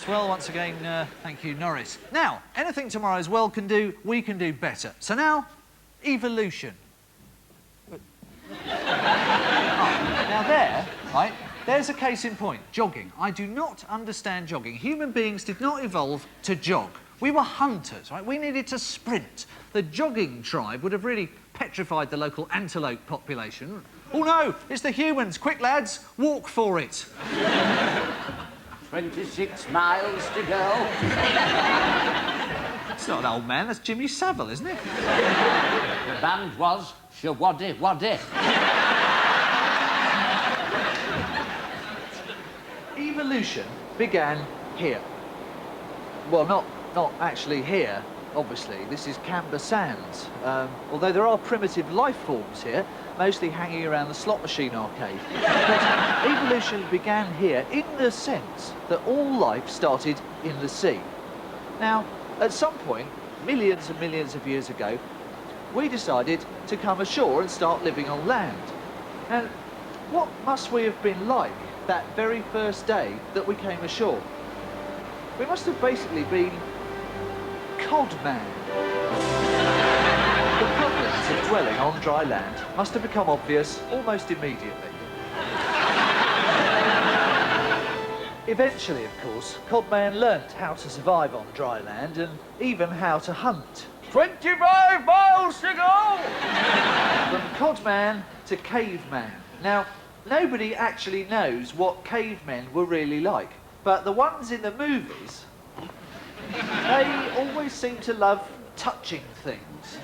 Well, once again, thank you, Norris. Now, anything tomorrow's world can do, we can do better. So now, evolution. Now there, right, there's a case in point, jogging. I do not understand jogging. Human beings did not evolve to jog. We were hunters, right? We needed to sprint. The jogging tribe would have really petrified the local antelope population. Oh no, it's the humans. Quick, lads, walk for it. 26 miles to go. It's not an old man, that's Jimmy Savile, isn't it? The band was Shawaddy Waddy. Evolution began here. Well, not actually here, obviously. This is Camber Sands. Although there are primitive life forms here, mostly hanging around the slot machine arcade. But evolution began here in the sense that all life started in the sea. Now, at some point, millions and millions of years ago, we decided to come ashore and start living on land. And what must we have been like that very first day that we came ashore? We must have basically been codman. The problems of dwelling on dry land must have become obvious almost immediately. Eventually, of course, codman learnt how to survive on dry land and even how to hunt. 25 miles to go! From codman to caveman. Now, nobody actually knows what cavemen were really like, but the ones in the movies, they always seem to love touching things.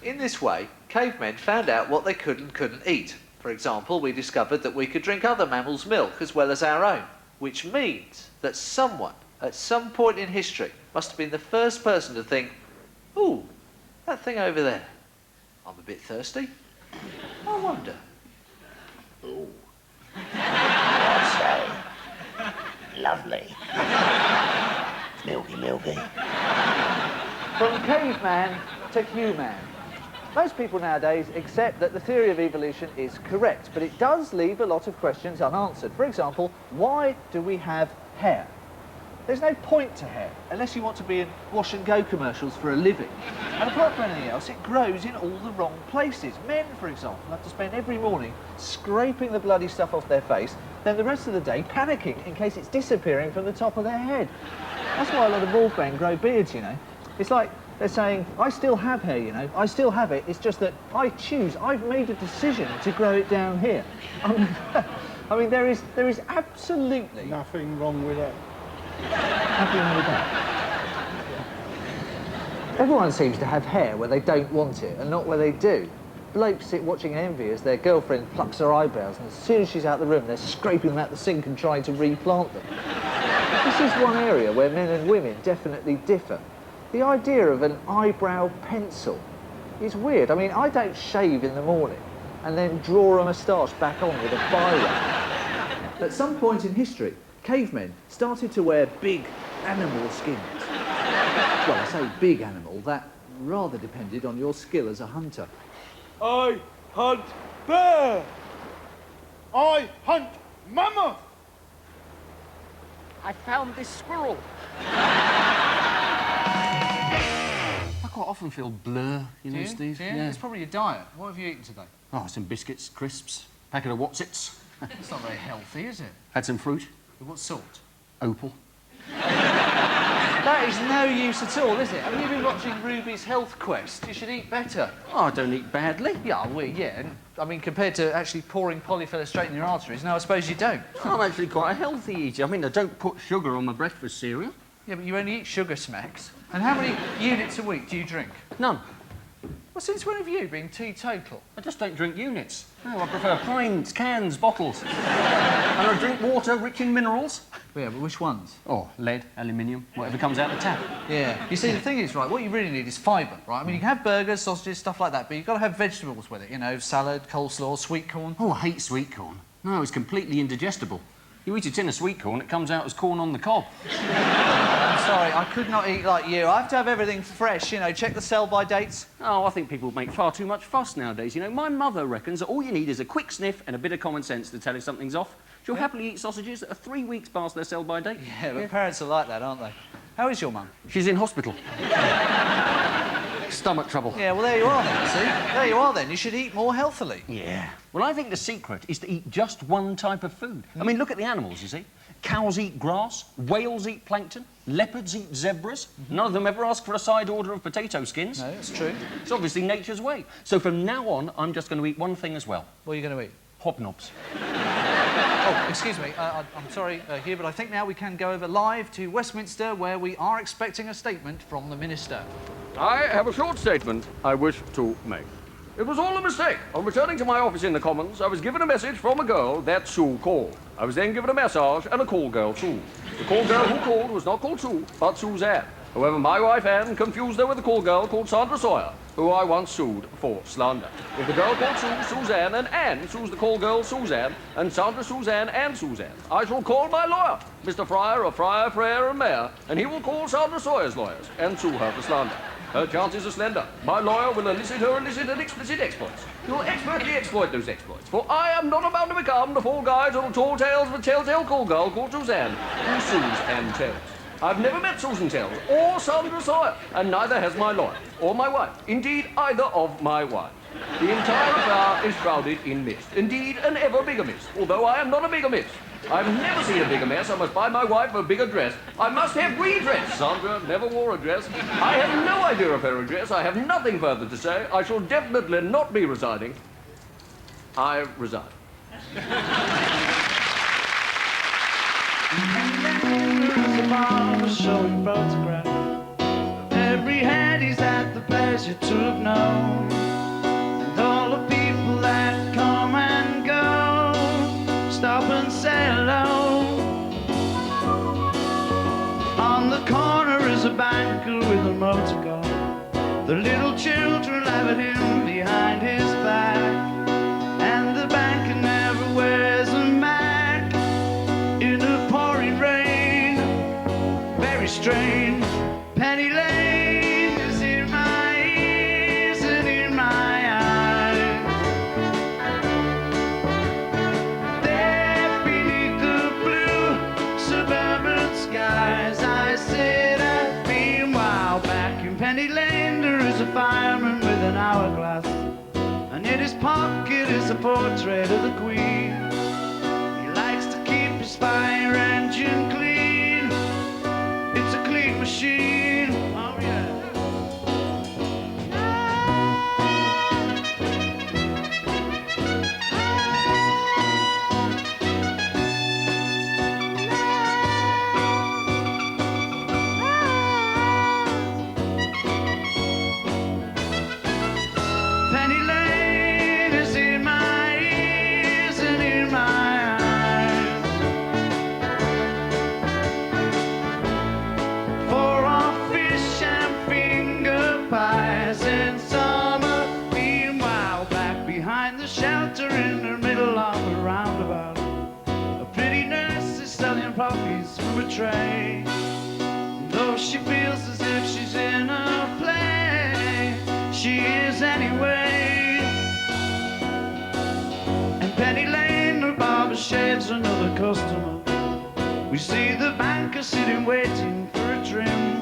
In this way, cavemen found out what they could and couldn't eat. For example, we discovered that we could drink other mammals' milk as well as our own, which means that someone, at some point in history, must have been the first person to think, ooh, that thing over there, I'm a bit thirsty. I wonder. Ooh. Also, lovely. Milky, milky. From caveman to human. Most people nowadays accept that the theory of evolution is correct, but it does leave a lot of questions unanswered. For example, why do we have hair? There's no point to hair, unless you want to be in wash and go commercials for a living. And apart from anything else, it grows in all the wrong places. Men, for example, have to spend every morning scraping the bloody stuff off their face, then the rest of the day panicking in case it's disappearing from the top of their head. That's why a lot of bald men grow beards, you know. It's like they're saying, I still have hair, you know, I still have it, it's just that I've made a decision to grow it down here. I mean, there is absolutely... Nothing wrong with it. Nothing wrong with that. Everyone seems to have hair where they don't want it and not where they do. Blokes sit watching envy as their girlfriend plucks her eyebrows, and as soon as she's out the room, they're scraping them out the sink and trying to replant them. This is one area where men and women definitely differ. The idea of an eyebrow pencil is weird. I mean, I don't shave in the morning and then draw a moustache back on with a biro. At some point in history, cavemen started to wear big animal skins. Well, I say big animal, that rather depended on your skill as a hunter. I hunt bear. I hunt mammoth. I found this squirrel. I quite often feel blur, you know, Steve. Yeah. It's probably your diet. What have you eaten today? Oh, some biscuits, crisps, packet of Wotsits. It's not very healthy, is it? Had some fruit. What sort? Opal. That is no use at all, is it? Have you been watching Ruby's Health Quest? You should eat better. Oh, I don't eat badly. Yeah, well, yeah. I mean, compared to actually pouring polyfiller straight in your arteries, no, I suppose you don't. I'm actually quite a healthy eater. I mean, I don't put sugar on my breakfast cereal. Yeah, but you only eat sugar smacks. And how many units a week do you drink? None. Well, since when have you been teetotal? I just don't drink units. No, I prefer pints, cans, bottles. And I drink water rich in minerals. Yeah, but which ones? Oh, lead, aluminium, whatever comes out the tap. Yeah. You see, the thing is, right, what you really need is fibre, right? I mean, you can have burgers, sausages, stuff like that, but you've got to have vegetables with it, you know, salad, coleslaw, sweet corn. Oh, I hate sweet corn. No, it's completely indigestible. You eat a tin of sweet corn, it comes out as corn on the cob. I'm sorry, I could not eat like you. I have to have everything fresh, you know, check the sell-by dates. Oh, I think people make far too much fuss nowadays. You know, my mother reckons that all you need is a quick sniff and a bit of common sense to tell if something's off. She'll happily eat sausages that are 3 weeks past their sell-by date. Yeah, but parents are like that, aren't they? How is your mum? She's in hospital. Stomach trouble. Yeah, well, there you are then, see? There you are then. You should eat more healthily. Yeah. Well, I think the secret is to eat just one type of food. I mean, look at the animals, you see. Cows eat grass, whales eat plankton, leopards eat zebras. None of them ever ask for a side order of potato skins. No, it's true. It's obviously nature's way. So from now on, I'm just going to eat one thing as well. What are you going to eat? Hobnobs. Oh, excuse me. I'm sorry, Hugh, but I think now we can go over live to Westminster, where we are expecting a statement from the Minister. I have a short statement I wish to make. It was all a mistake. On returning to my office in the Commons, I was given a message from a girl that Sue called. I was then given a massage and a call girl too. The call girl who called was not called Sue, but Suzanne. However, my wife Anne confused her with a call girl called Sandra Sawyer, who I once sued for slander. If the girl called Sue, Suzanne, and Anne sues the call girl Suzanne, and Sandra Suzanne and Suzanne, I shall call my lawyer, Mr. Fryer of Fryer, Frere and Mayer, and he will call Sandra Sawyer's lawyers and sue her for slander. Her chances are slender. My lawyer will elicit her illicit and explicit exploits. He will expertly exploit those exploits, for I am not about to become the fall guys or the tall tales of a telltale call girl called Suzanne, who sues and tells. I've never met Susan Tells or Sandra Sawyer, and neither has my lawyer or my wife. Indeed, either of my wives. The entire affair is shrouded in mist. Indeed, an ever bigger mist, although I am not a bigger mist. I've never seen a bigger mess. I must buy my wife a bigger dress. I must have redress. Sandra never wore a dress. I have no idea of her address. I have nothing further to say. I shall definitely not be resigning. I resign. Showing photograph of every hand he's had the pleasure to have known, and all the people that come and go stop and say hello. On the corner is a banker with a motor car. The little children laugh at him behind his back, and the banker never wears a Mac in the pouring rain. Strange. Penny Lane is in my ears and in my eyes. There beneath the blue suburban skies, I sit and meanwhile back in Penny Lane there is a fireman with an hourglass, and in his pocket is a portrait of the Queen. He likes to keep his fire engine clean. It's a clean machine. Oh, yeah. Penny Lane is in my ears and in my eyes. For our fish and finger pies in summer. Meanwhile, back behind the shelter in the middle of a roundabout, a pretty nurse is selling poppies from a tray. Though she feels as if she's in a play, she is anyway. And Penny Lane, the barber shaves another customer. We see the banker sitting waiting for a trim.